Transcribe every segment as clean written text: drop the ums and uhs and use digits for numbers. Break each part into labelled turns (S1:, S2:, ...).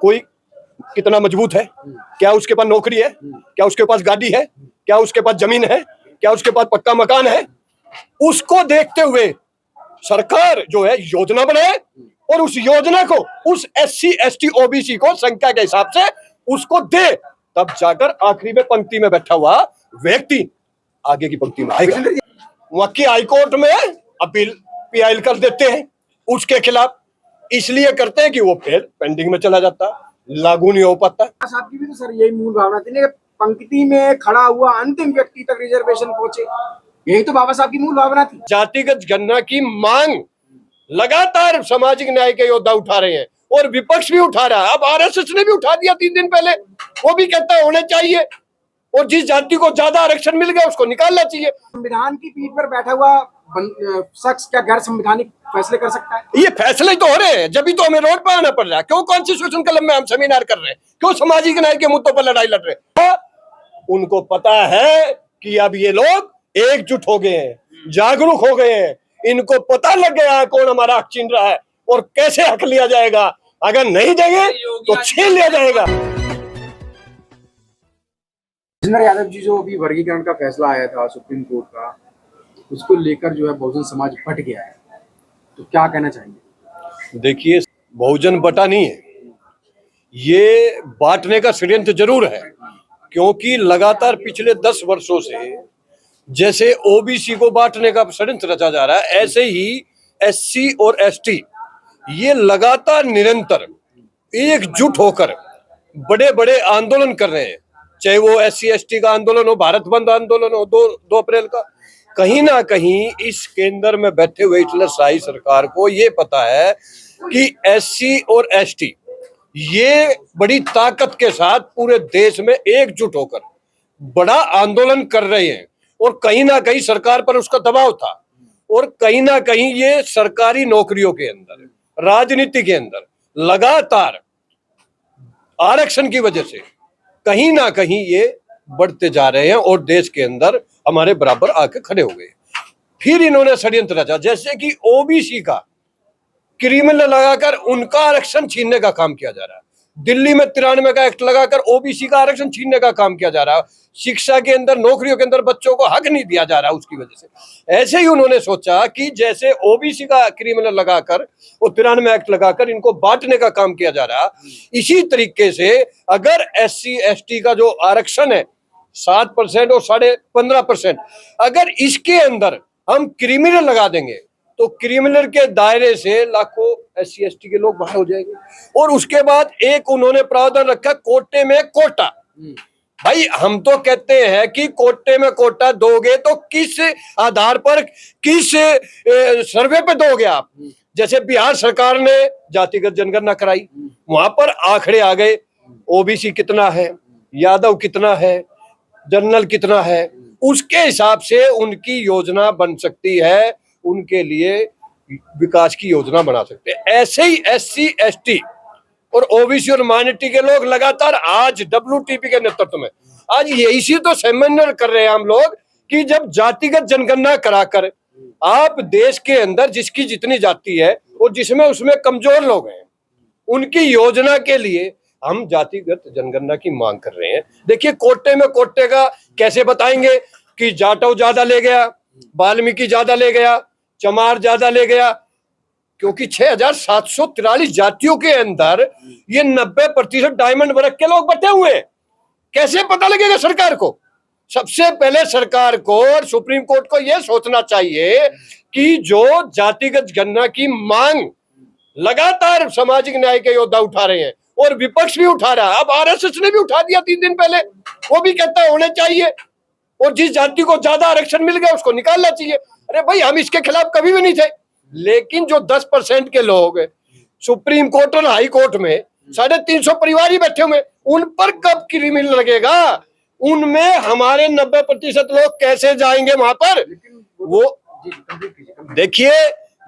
S1: कोई कितना मजबूत है, क्या उसके पास नौकरी है, क्या उसके पास गाड़ी है, क्या उसके पास जमीन है, क्या उसके पास पक्का मकान है, उसको देखते हुए सरकार जो है योजना बनाए और उस योजना को उस SC ST OBC को संख्या के हिसाब से उसको दे, तब जाकर आखिरी में पंक्ति में बैठा हुआ व्यक्ति आगे की पंक्ति में आएगा। वहां की हाईकोर्ट में अपील PIL कर देते हैं उसके खिलाफ, इसलिए करते हैं कि वो फिर पेंडिंग में चला जाता, लागू नहीं हो पाता।
S2: साहब की भी तो सर यही मूल भावना थी ना, पंक्ति में खड़ा हुआ अंतिम व्यक्ति तक रिजर्वेशन पहुंचे, यही तो बाबा साहब की मूल भावना थी।
S1: जातिगत गणना की मांग लगातार सामाजिक न्याय के योद्धा उठा रहे हैं और विपक्ष भी उठा रहा है। अब RSS ने भी उठा दिया 3 दिन पहले, वो भी कहता होने चाहिए और जिस जाति को ज्यादा आरक्षण मिल गया उसको निकालना चाहिए।
S2: संविधान की पीठ पर बैठा हुआ शख्स क्या गैर संवैधानिक फैसले कर सकता है?
S1: ये फैसले तो हो रहे हैं, जब भी तो हमें रोड पर आना पड़ रहा है। क्यों कॉन्स्टिट्यूशन क्लब में हम सेमिनार कर रहे हैं, क्यों सामाजिक न्याय के मुद्दों पर लड़ाई लड़ रहे हैं? उनको पता है कि अब ये लोग एकजुट हो गए हैं, जागरूक हो गए हैं, इनको पता लग गया है कौन हमारा हक छीन रहा है और कैसे हक लिया जाएगा। अगर नहीं देंगे तो छीन लिया जाएगा।
S2: राजेंद्र यादव जी, जो अभी वर्गीकरण का फैसला आया था सुप्रीम कोर्ट का, उसको लेकर जो है बहुजन समाज बट गया है, तो क्या कहना चाहेंगे?
S1: देखिए, बहुजन बटा नहीं है, ये बांटने का षड्यंत्र जरूर है, क्योंकि लगातार पिछले 10 वर्षों से जैसे OBC को बांटने का षड्यंत्र रचा जा रहा है, ऐसे ही SC और ST ये लगातार निरंतर एकजुट होकर बड़े बड़े आंदोलन कर रहे हैं। चाहे वो SC ST का आंदोलन हो, भारत बंद आंदोलन हो 2 अप्रैल का, कहीं ना कहीं इस केंद्र में बैठे हुए शाही सरकार को ये पता है कि SC और ST ये बड़ी ताकत के साथ पूरे देश में एकजुट होकर बड़ा आंदोलन कर रहे हैं और कहीं ना कहीं सरकार पर उसका दबाव था और कहीं ना कहीं ये सरकारी नौकरियों के अंदर, राजनीति के अंदर लगातार आरक्षण की वजह से कहीं ना कहीं ये बढ़ते जा रहे हैं और देश के अंदर हमारे बराबर आके खड़े हो गए। फिर इन्होंने षड्यंत्र रचा, जैसे कि OBC का क्रिमिनल लगाकर उनका आरक्षण छीनने का काम किया जा रहा है। दिल्ली में 93 का एक्ट लगाकर OBC का आरक्षण छीनने का काम किया जा रहा है। शिक्षा के अंदर, नौकरियों के अंदर बच्चों को हक नहीं दिया जा रहा उसकी वजह से। ऐसे ही उन्होंने सोचा कि जैसे OBC का क्रिमिनल लगाकर और 93 एक्ट लगाकर इनको बांटने का काम किया जा रहा, इसी तरीके से अगर SC ST का जो आरक्षण है 7% और 15.5%, अगर इसके अंदर हम क्रिमिनल लगा देंगे तो क्रिमिनल के दायरे से लाखों SC ST के लोग बाहर हो जाएंगे। और उसके बाद एक उन्होंने प्रावधान रखा कोटे में कोटा। भाई, हम तो कहते हैं कि कोटे में कोटा दोगे तो किस आधार पर, किस सर्वे पे दोगे आप? जैसे बिहार सरकार ने जातिगत जनगणना कराई, वहां पर आंकड़े आ गए, OBC कितना है, यादव कितना है, जनरल कितना है, उसके हिसाब से उनकी योजना बन सकती है, उनके लिए विकास की योजना बना सकते हैं। ऐसे ही SC ST और OBC और माइनॉरिटी के लोग लगातार आज WTP के नेतृत्व में आज इसी तो सेमिनार कर रहे हैं हम लोग कि जब जातिगत जनगणना कराकर आप देश के अंदर जिसकी जितनी जाति है और जिसमें उसमें कमजोर लोग हैं, उनकी योजना के लिए हम जातिगत जनगणना की मांग कर रहे हैं। देखिए, कोटे में कोटे का कैसे बताएंगे कि जाटव ज्यादा ले गया, वाल्मीकि ज्यादा ले गया, चमार ज्यादा ले गया, क्योंकि 6743 जातियों के अंदर ये 90% डायमंड वर्ग के लोग बटे हुए हैं। कैसे पता लगेगा सरकार को? सबसे पहले सरकार को और सुप्रीम कोर्ट को यह सोचना चाहिए कि जो जातिगत गणना की मांग लगातार सामाजिक न्याय के योद्धा उठा रहे हैं और विपक्ष भी उठा रहा है। अब RSS ने भी उठा दिया 3 दिन पहले, वो भी कहता होने चाहिए और जिस जाति को ज्यादा आरक्षण मिल गया उसको निकालना चाहिए। अरे भाई, हम इसके खिलाफ कभी भी नहीं थे, लेकिन जो 10% के लोग सुप्रीम कोर्ट और हाई कोर्ट में 350 परिवार ही बैठे हुए, उन पर कब क्रिमिनल लगेगा? उनमें हमारे 90% लोग कैसे जाएंगे वहां पर? वो देखिए,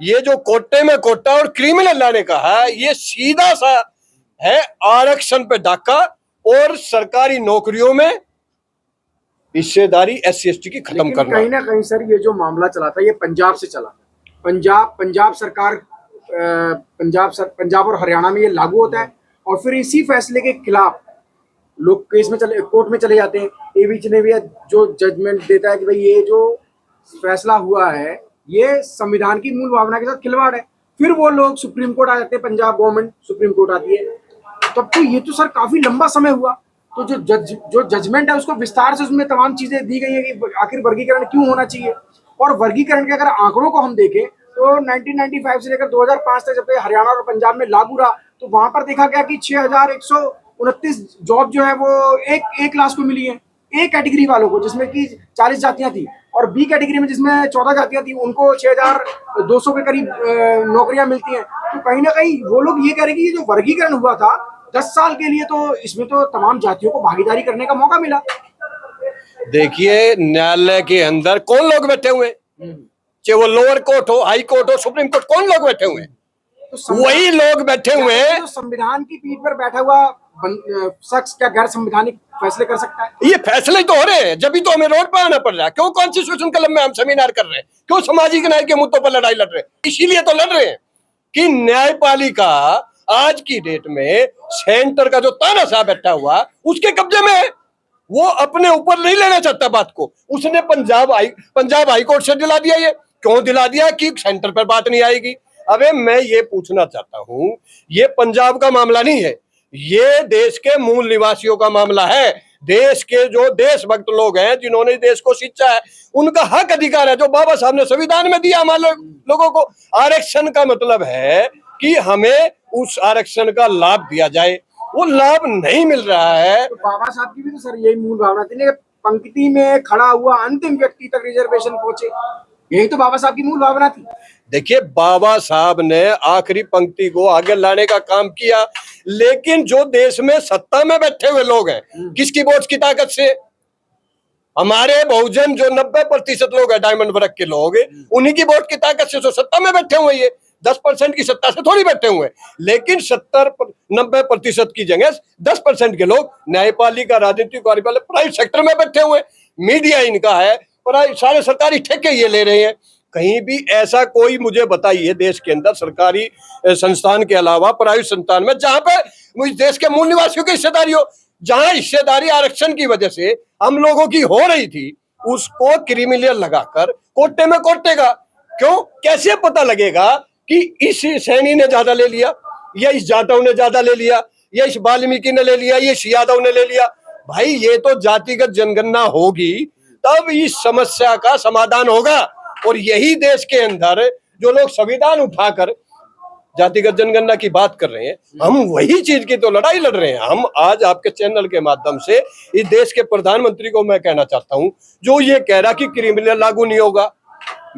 S1: ये जो कोटे में कोटा और क्रिमिनल लाने का है, ये सीधा सा है आरक्षण पे डाका और सरकारी नौकरियों में हिस्सेदारी SC ST की खत्म करना।
S2: कहीं ना कहीं सर ये जो मामला चला था ये पंजाब से चला। पंजाब सरकार, पंजाब और हरियाणा में ये लागू होता है और फिर इसी फैसले के खिलाफ लोग केस में चले, कोर्ट में चले जाते हैं। एबीसी ने भी जो जजमेंट देता है कि भाई ये जो फैसला हुआ है ये संविधान की मूल भावना के साथ खिलवाड़ है, फिर वो लोग सुप्रीम कोर्ट आ जाते हैं, पंजाब गवर्नमेंट सुप्रीम कोर्ट आती है। तब तो ये तो सर काफी लंबा समय हुआ। तो जो जजमेंट है उसको विस्तार से उसमें तमाम चीजें दी गई है कि आखिर वर्गीकरण क्यों होना चाहिए। और वर्गीकरण के अगर आंकड़ों को हम देखें तो 1995 से लेकर 2005 तक जब हरियाणा और पंजाब में लागू रहा तो वहां पर देखा गया कि 6129 जॉब जो है वो एक क्लास को मिली है, ए कैटेगरी वालों को, जिसमें कि 40 जातियां थी, और बी कैटेगरी में जिसमें 14 जातियां थी उनको 6200 के करीब नौकरियां मिलती हैं। तो कहीं ना कहीं वो लोग ये कह रहे हैं कि ये जो वर्गीकरण हुआ था 10 साल के लिए, तो इसमें तो तमाम जातियों को भागीदारी करने का मौका मिला।
S1: देखिए, न्यायालय के अंदर कौन लोग बैठे हुए हैं, चाहे वो लोअर कोर्ट हो, हाई कोर्ट हो, सुप्रीम कोर्ट, कौन लोग बैठे हुए हैं?
S2: तो
S1: वही लोग बैठे हुए हैं।
S2: तो संविधान की पीठ पर बैठा हुआ शख्स क्या गैर संवैधानिक फैसले कर सकता है?
S1: ये फैसले तो हो रहे हैं, जब भी तो हमें रोड पर आना पड़ रहा है। क्यों कॉन्स्टिट्यूशन क्लब में हम सेमिनार कर रहे हैं? क्यों सामाजिक न्याय के मुद्दों पर लड़ाई लड़ रहे हैं? इसीलिए तो लड़ रहे हैं कि न्यायपालिका आज की डेट में सेंटर का जो तानाशाह बैठा हुआ उसके कब्जे में है। वो अपने ऊपर नहीं लेना चाहता बात को। उसने पंजाब हाई कोर्ट से दिला दिया। ये क्यों दिला दिया? कि सेंटर पर बात नहीं आएगी। अबे मैं ये पूछना चाहता हूं, ये पंजाब का मामला नहीं है, ये देश के मूल निवासियों का मामला है। देश के जो देशभक्त लोग हैं, जिन्होंने देश को सींचा है, उनका हक अधिकार है जो बाबा साहब ने संविधान में दिया हमारे लोगों को। आरक्षण का मतलब है कि हमें उस आरक्षण का लाभ दिया जाए, वो लाभ नहीं मिल रहा है।
S2: तो बाबा साहब की भी तो सर यही मूल भावना थी ना, पंक्ति में खड़ा हुआ अंतिम व्यक्ति तक रिजर्वेशन पहुंचे, यही तो बाबा साहब की मूल भावना थी।
S1: देखिए, बाबा साहब ने आखिरी पंक्ति को आगे लाने का काम किया, लेकिन जो देश में सत्ता में बैठे हुए लोग हैं, किसकी वोट की ताकत से? हमारे बहुजन जो 90% लोग हैं, डायमंड वर्ग के लोग, उन्हीं की वोट की ताकत से जो सत्ता में बैठे हुए। ये 10% की सत्ता से थोड़ी बैठे हुए, लेकिन 70-90% की जगह 10% के लोग न्यायपालिका, राजनीतिक कार्यपालिका, प्राइवेट सेक्टर में बैठे हुए। मीडिया इनका है, सारे सरकारी ठेके ये ले रहे हैं। कहीं भी ऐसा कोई मुझे बताइए देश के अंदर सरकारी संस्थान के अलावा प्राइवेट संस्थान में जहां पे मुझ देश के मूल निवासियों की हिस्सेदारी हो, जहां हिस्सेदारी आरक्षण की वजह से हम लोगों की हो रही थी, उसको क्रिमिनल लगाकर कोटे में कोटेगा। क्यों? कैसे पता लगेगा कि इस सैनी ने ज्यादा ले लिया, या इस जाटव ने ज्यादा ले लिया, या इस वाल्मीकि ने ले लिया, ये यादव ने ले लिया? भाई ये तो जातिगत जनगणना होगी, तब इस समस्या का समाधान होगा। और यही देश के अंदर जो लोग संविधान उठाकर जातिगत जनगणना की बात कर रहे हैं, हम वही चीज की तो लड़ाई लड़ रहे हैं। हम आज आपके चैनल के माध्यम से इस देश के प्रधानमंत्री को मैं कहना चाहता हूं, जो ये कह रहा कि क्रिमिनल लागू नहीं होगा,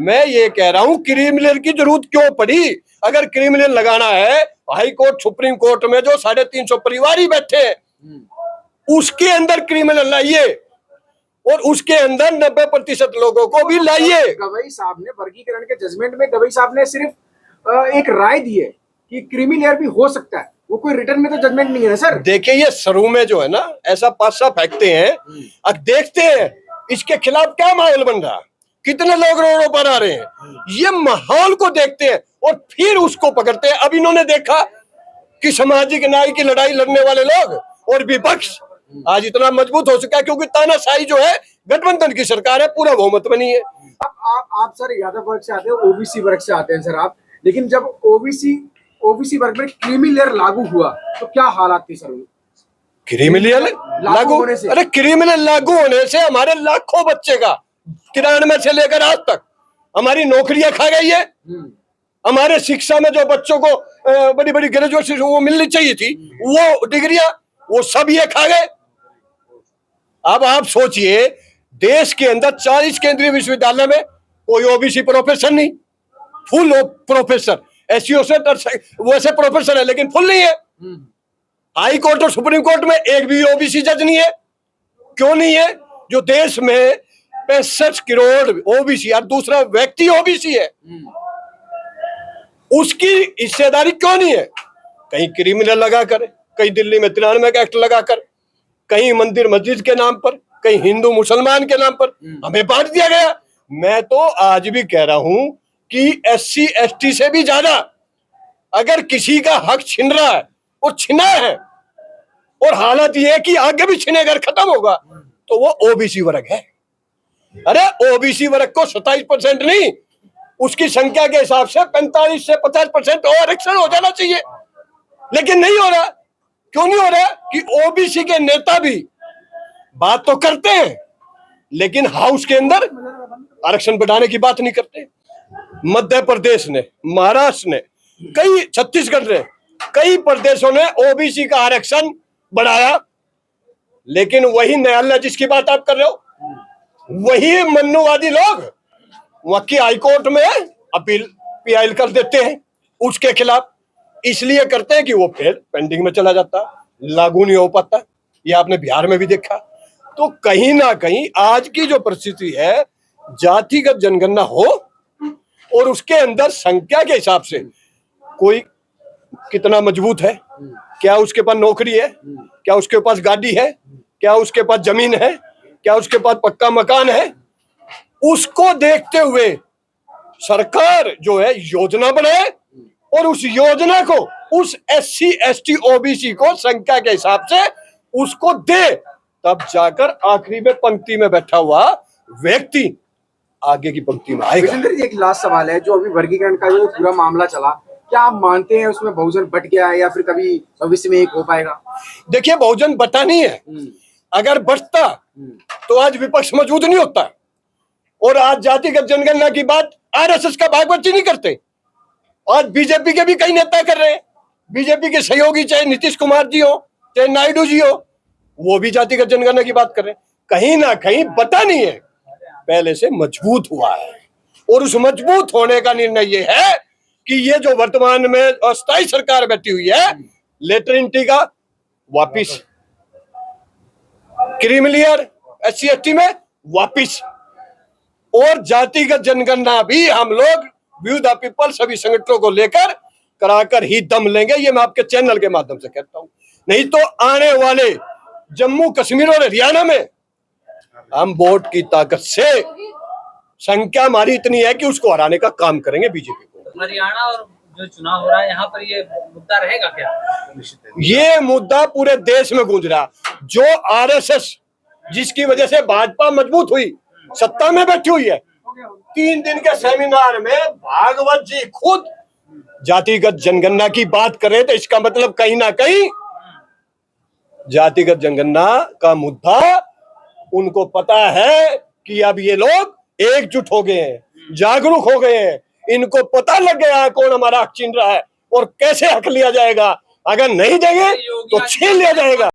S1: मैं ये कह रहा हूं क्रिमिनल की जरूरत क्यों पड़ी? अगर क्रिमिनल लगाना है, हाई कोर्ट सुप्रीम कोर्ट में जो 350 परिवार ही बैठे हैं, उसके अंदर क्रिमिनल लाइए, और उसके अंदर 90% लोगों को भी लाइए।
S2: गवई साहब ने वर्गीकरण के जजमेंट में गवई साहब ने सिर्फ एक राय दी है कि क्रीमी भी हो सकता है, वो कोई रिटर्न में तो जजमेंट नहीं है सर।
S1: देखिए, ये शुरू में जो है ना ऐसा पासा फेंकते हैं, अब देखते हैं इसके खिलाफ क्या माहौल बन रहा, कितने लोग रोडों पर आ रहे हैं, ये माहौल को देखते हैं और फिर उसको पकड़ते हैं। अब इन्होंने देखा कि सामाजिक न्याय की लड़ाई लड़ने वाले लोग और विपक्ष आज इतना मजबूत हो चुका है, क्योंकि तानाशाही जो है गठबंधन की सरकार है, पूरा बहुमत बनी है।
S2: आप सर यादव वर्ग से आते हैं, ओबीसी वर्ग से आते हैं सर आप, लेकिन जब ओबीसी वर्ग में क्रीमी लेयर लागू हुआ तो क्या हालात थी सर?
S1: क्रिमिनल लागू होने से, अरे क्रिमिनल लागू होने से हमारे लाखों बच्चे का 93 से लेकर आज तक हमारी नौकरियां खा गई है। हमारे शिक्षा में जो बच्चों को बड़ी बड़ी ग्रेजुएशन वो मिलनी चाहिए थी, वो डिग्रियां वो सब ये खा गए। अब आप सोचिए, देश के अंदर 40 केंद्रीय विश्वविद्यालय में कोई ओबीसी प्रोफेसर नहीं, फुल प्रोफेसर, एससीओ से वैसे प्रोफेसर है लेकिन फुल नहीं है। हाई कोर्ट और सुप्रीम कोर्ट में एक भी ओबीसी जज नहीं है। क्यों नहीं है? जो देश में 65 करोड़ ओबीसी और दूसरा व्यक्ति ओबीसी है, उसकी हिस्सेदारी क्यों नहीं है? कहीं क्रिमिनल लगाकर, कहीं दिल्ली में 93 का एक्ट लगाकर, कहीं मंदिर मस्जिद के नाम पर, कहीं हिंदू मुसलमान के नाम पर हमें बांट दिया गया। मैं तो आज भी कह रहा हूं कि एससी एसटी से भी ज्यादा अगर किसी का हक छिन रहा है और छिना है, और हालत ये है कि आगे भी छिनेगा, खत्म होगा, तो वो ओबीसी वर्ग है। अरे ओबीसी वर्ग को 27% नहीं, उसकी संख्या के हिसाब से 45 से 50% और आरक्षण हो जाना चाहिए, लेकिन नहीं हो रहा। क्यों नहीं हो रहा? कि ओबीसी के नेता भी बात तो करते हैं, लेकिन हाउस के अंदर आरक्षण बढ़ाने की बात नहीं करते। मध्य प्रदेश ने, महाराष्ट्र ने, कई, छत्तीसगढ़ ने, कई प्रदेशों ने ओबीसी का आरक्षण बढ़ाया, लेकिन वही न्यायालय जिसकी बात आप कर रहे हो, वही मन्नुवादी लोग वहां की हाईकोर्ट में अपील पीआईएल कर देते हैं उसके खिलाफ। इसलिए करते हैं कि वो फिर पेंडिंग में चला जाता, लागू नहीं हो पाता। ये आपने बिहार में भी देखा। तो कहीं ना कहीं आज की जो परिस्थिति है, जातिगत जनगणना हो और उसके अंदर संख्या के हिसाब से कोई कितना मजबूत है, क्या उसके पास नौकरी है, क्या उसके पास गाड़ी है, क्या उसके पास जमीन है, क्या उसके पास पक्का मकान है, उसको देखते हुए सरकार जो है योजना बनाए और उस योजना को उस SC ST OBC को संख्या के हिसाब से उसको दे, तब जाकर आखिरी में पंक्ति में बैठा हुआ व्यक्ति आगे की पंक्ति में आएगा।
S2: विजेंद्र जी, एक लास्ट सवाल है। जो अभी वर्गीकरण का जो पूरा मामला चला, क्या आप मानते हैं उसमें बहुजन बट गया है या फिर कभी भविष्य में एक हो पाएगा?
S1: देखिए, बहुजन बटा नहीं है। अगर बटता तो आज विपक्ष मौजूद नहीं होता, और आज जातिगत जनगणना की बात आरएसएस का भागवती नहीं करते। आज बीजेपी के भी कई नेता कर रहे हैं, बीजेपी के सहयोगी, चाहे नीतीश कुमार जी हो, चाहे नायडू जी हो, वो भी जातिगत जनगणना की बात कर रहे हैं। कहीं ना कहीं बटा नहीं है, पहले से मजबूत हुआ है, और उस मजबूत होने का निर्णय ये है कि ये जो वर्तमान में अस्थायी सरकार बैठी हुई है, लेटर एंट्री का वापिस, क्रीमिलियर SC ST में वापिस, और जातिगत जनगणना भी हम लोग व्यू द पीपल सभी संगठनों को लेकर कराकर ही दम लेंगे। ये मैं आपके चैनल के माध्यम से कहता हूं, नहीं तो आने वाले जम्मू कश्मीर और हरियाणा में हम वोट की ताकत से, संख्या हमारी इतनी है कि उसको हराने का काम करेंगे बीजेपी को।
S3: हरियाणा और जो चुनाव हो रहा है यहाँ पर, ये मुद्दा रहेगा क्या?
S1: ये मुद्दा पूरे देश में गूंज रहा। जो आरएसएस जिसकी वजह से भाजपा मजबूत हुई, सत्ता में बैठी हुई है, 3 दिन के सेमिनार में भागवत जी खुद जातिगत जनगणना की बात कर रहे थे। इसका मतलब कहीं ना कहीं जातिगत जनगणना का मुद्दा उनको पता है कि अब ये लोग एकजुट हो गए हैं, जागरूक हो गए हैं, इनको पता लग गया है कौन हमारा हक छीन रहा है और कैसे हक लिया जाएगा। अगर नहीं देंगे तो छीन लिया जाएगा।